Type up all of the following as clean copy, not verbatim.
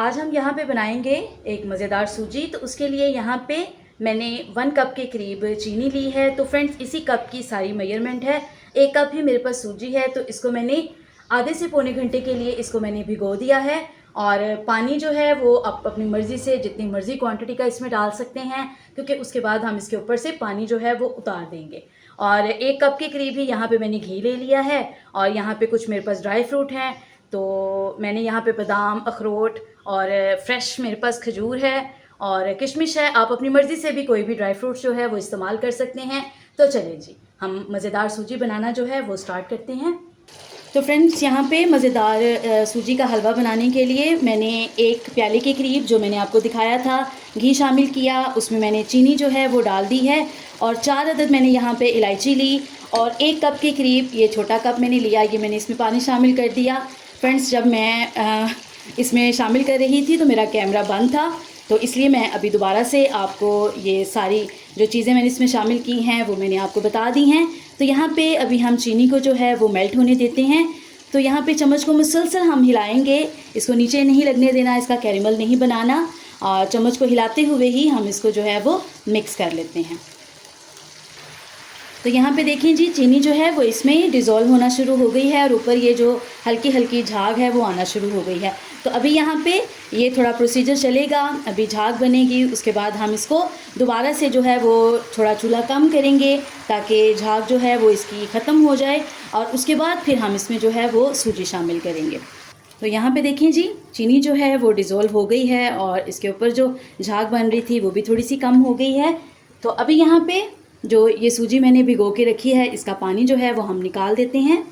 आज हम यहाँ पे बनाएंगे एक मज़ेदार सूजी। तो उसके लिए यहाँ पे मैंने 1 कप के करीब चीनी ली है। तो फ्रेंड्स इसी कप की सारी मेजरमेंट है। 1 कप ही मेरे पास सूजी है, तो इसको मैंने आधे से पौने घंटे के लिए इसको मैंने भिगो दिया है। और पानी जो है वो आप अपनी मर्ज़ी से जितनी मर्ज़ी क्वांटिटी का इसमें डाल सकते हैं, क्योंकि उसके बाद हम इसके ऊपर से पानी जो है वो उतार देंगे। और 1 कप के करीब ही यहाँ पे मैंने घी ले लिया है। और यहाँ पे कुछ मेरे पास ड्राई फ्रूट हैं, तो मैंने यहाँ पे बादाम, अखरोट और फ्रेश मेरे पास खजूर है और किशमिश है। आप अपनी मर्ज़ी से भी कोई भी ड्राई फ्रूट जो है वो इस्तेमाल कर सकते हैं। तो चलिए जी, हम मज़ेदार सूजी बनाना जो है वो स्टार्ट करते हैं। तो फ्रेंड्स यहाँ पे मज़ेदार सूजी का हलवा बनाने के लिए मैंने 1 प्याले के करीब, जो मैंने आपको दिखाया था, घी शामिल किया। उसमें मैंने चीनी जो है वो डाल दी है और 4 अदद मैंने यहाँ पे इलायची ली। और 1 कप के करीब ये छोटा कप मैंने लिया, ये मैंने इसमें पानी शामिल कर दिया। फ्रेंड्स जब मैं इसमें शामिल कर रही थी तो मेरा कैमरा बंद था, तो इसलिए मैं अभी दोबारा से आपको ये सारी जो चीज़ें मैंने इसमें शामिल की हैं वो मैंने आपको बता दी हैं। तो यहाँ पे अभी हम चीनी को जो है वो मेल्ट होने देते हैं। तो यहाँ पे चम्मच को मुसलसल हम हिलाएंगे, इसको नीचे नहीं लगने देना, इसका कैरेमल नहीं बनाना। और चम्मच को हिलाते हुए ही हम इसको जो है वो मिक्स कर लेते हैं। तो यहाँ पे देखें जी, चीनी जो है वो इसमें डिज़ोल्व होना शुरू हो गई है और ऊपर ये जो हल्की हल्की झाग है वो आना शुरू हो गई है। तो अभी यहाँ पे ये थोड़ा प्रोसीजर चलेगा, अभी झाग बनेगी, उसके बाद हम इसको दोबारा से जो है वो थोड़ा चूल्हा कम करेंगे ताकि झाग जो है वो इसकी ख़त्म हो जाए। और उसके बाद फिर हम इसमें जो है वो सूजी शामिल करेंगे। तो यहाँ पे देखिए जी, चीनी जो है वो डिज़ोल्व हो गई है और इसके ऊपर जो झाग बन रही थी वो भी थोड़ी सी कम हो गई है। तो अभी यहाँ पे जो ये सूजी मैंने भिगो के रखी है, इसका पानी जो है वो हम निकाल देते हैं।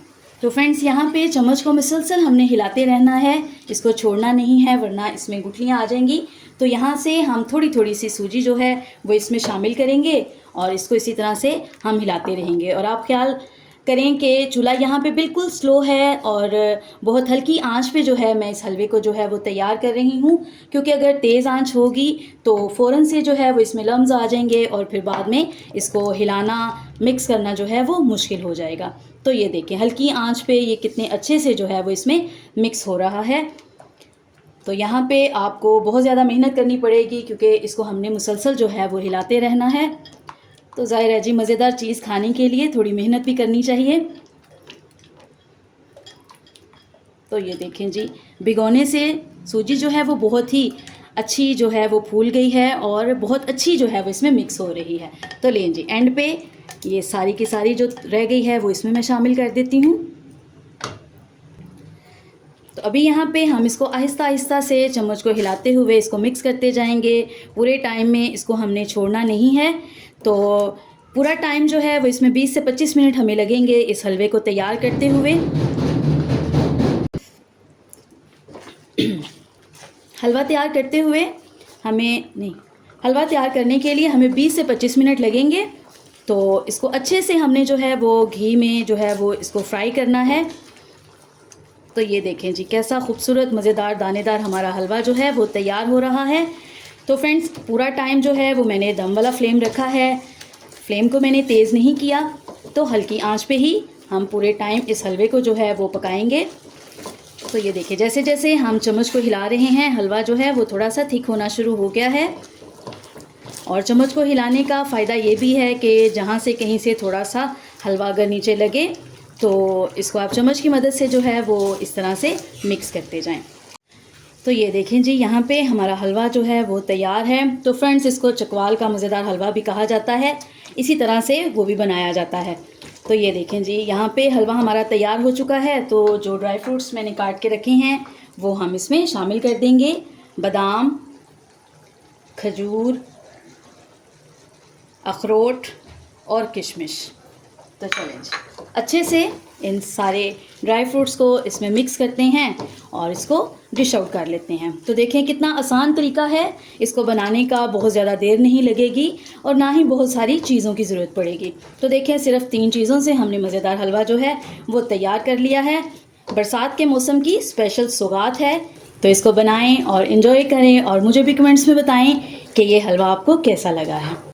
तो फ्रेंड्स यहाँ पे चम्मच को मुसलसल हमने हिलाते रहना है, इसको छोड़ना नहीं है वरना इसमें गुठलियाँ आ जाएंगी। तो यहाँ से हम थोड़ी थोड़ी सी सूजी जो है वो इसमें शामिल करेंगे और इसको इसी तरह से हम हिलाते रहेंगे। और आप ख्याल करें कि चूल्हा यहाँ पे बिल्कुल स्लो है और बहुत हल्की आंच पे जो है मैं इस हलवे को जो है वो तैयार कर रही हूँ, क्योंकि अगर तेज़ आंच होगी तो फ़ौरन से जो है वो इसमें लम्स आ जाएंगे और फिर बाद में इसको हिलाना, मिक्स करना जो है वो मुश्किल हो जाएगा। तो ये देखें हल्की आंच पे ये कितने अच्छे से जो है वो इसमें मिक्स हो रहा है। तो यहाँ पे आपको बहुत ज़्यादा मेहनत करनी पड़ेगी क्योंकि इसको हमने मुसलसल जो है वो हिलाते रहना है। तो ज़ाहिर है जी, मज़ेदार चीज़ खाने के लिए थोड़ी मेहनत भी करनी चाहिए। तो ये देखें जी, भिगोने से सूजी जो है वो बहुत ही अच्छी जो है वो फूल गई है और बहुत अच्छी जो है वो इसमें मिक्स हो रही है। तो लें जी, एंड पे ये सारी की सारी जो रह गई है वो इसमें मैं शामिल कर देती हूँ। तो अभी यहाँ पे हम इसको आहिस्ता आहिस्ता से चम्मच को हिलाते हुए इसको मिक्स करते जाएंगे। पूरे टाइम में इसको हमने छोड़ना नहीं है। तो पूरा टाइम जो है वो इसमें 20 से 25 मिनट हमें लगेंगे इस हलवे को तैयार करते हुए। हलवा तैयार करते हुए हलवा तैयार करने के लिए हमें 20 से 25 मिनट लगेंगे। तो इसको अच्छे से हमने जो है वो घी में जो है वो इसको फ्राई करना है। तो ये देखें जी, कैसा खूबसूरत मज़ेदार दानेदार हमारा हलवा जो है वो तैयार हो रहा है। तो फ्रेंड्स पूरा टाइम जो है वो मैंने दम वाला फ्लेम रखा है, फ्लेम को मैंने तेज़ नहीं किया। तो हल्की आंच पे ही हम पूरे टाइम इस हलवे को जो है वो पकाएंगे। तो ये देखिए, जैसे जैसे हम चम्मच को हिला रहे हैं हलवा जो है वो थोड़ा सा थिक होना शुरू हो गया है। और चम्मच को हिलाने का फ़ायदा ये भी है कि जहाँ से कहीं से थोड़ा सा हलवा अगर नीचे लगे तो इसको आप चम्मच की मदद से जो है वो इस तरह से मिक्स करते जाएं। तो ये देखें जी, यहाँ पे हमारा हलवा जो है वो तैयार है। तो फ्रेंड्स इसको चकवाल का मज़ेदार हलवा भी कहा जाता है, इसी तरह से वो भी बनाया जाता है। तो ये देखें जी, यहाँ पे हलवा हमारा तैयार हो चुका है। तो जो ड्राई फ्रूट्स मैंने काट के रखे हैं वो हम इसमें शामिल कर देंगे। बादाम, खजूर, अखरोट और किशमिश। तो चलें जी, अच्छे से इन सारे ड्राई फ्रूट्स को इसमें मिक्स करते हैं और इसको डिश आउट कर लेते हैं। तो देखें कितना आसान तरीका है, इसको बनाने का बहुत ज़्यादा देर नहीं लगेगी और ना ही बहुत सारी चीज़ों की ज़रूरत पड़ेगी। तो देखें सिर्फ 3 चीज़ों से हमने मज़ेदार हलवा जो है वो तैयार कर लिया है। बरसात के मौसम की स्पेशल सौगात है, तो इसको बनाएं और इन्जॉय करें और मुझे भी कमेंट्स में बताएं कि ये हलवा आपको कैसा लगा है।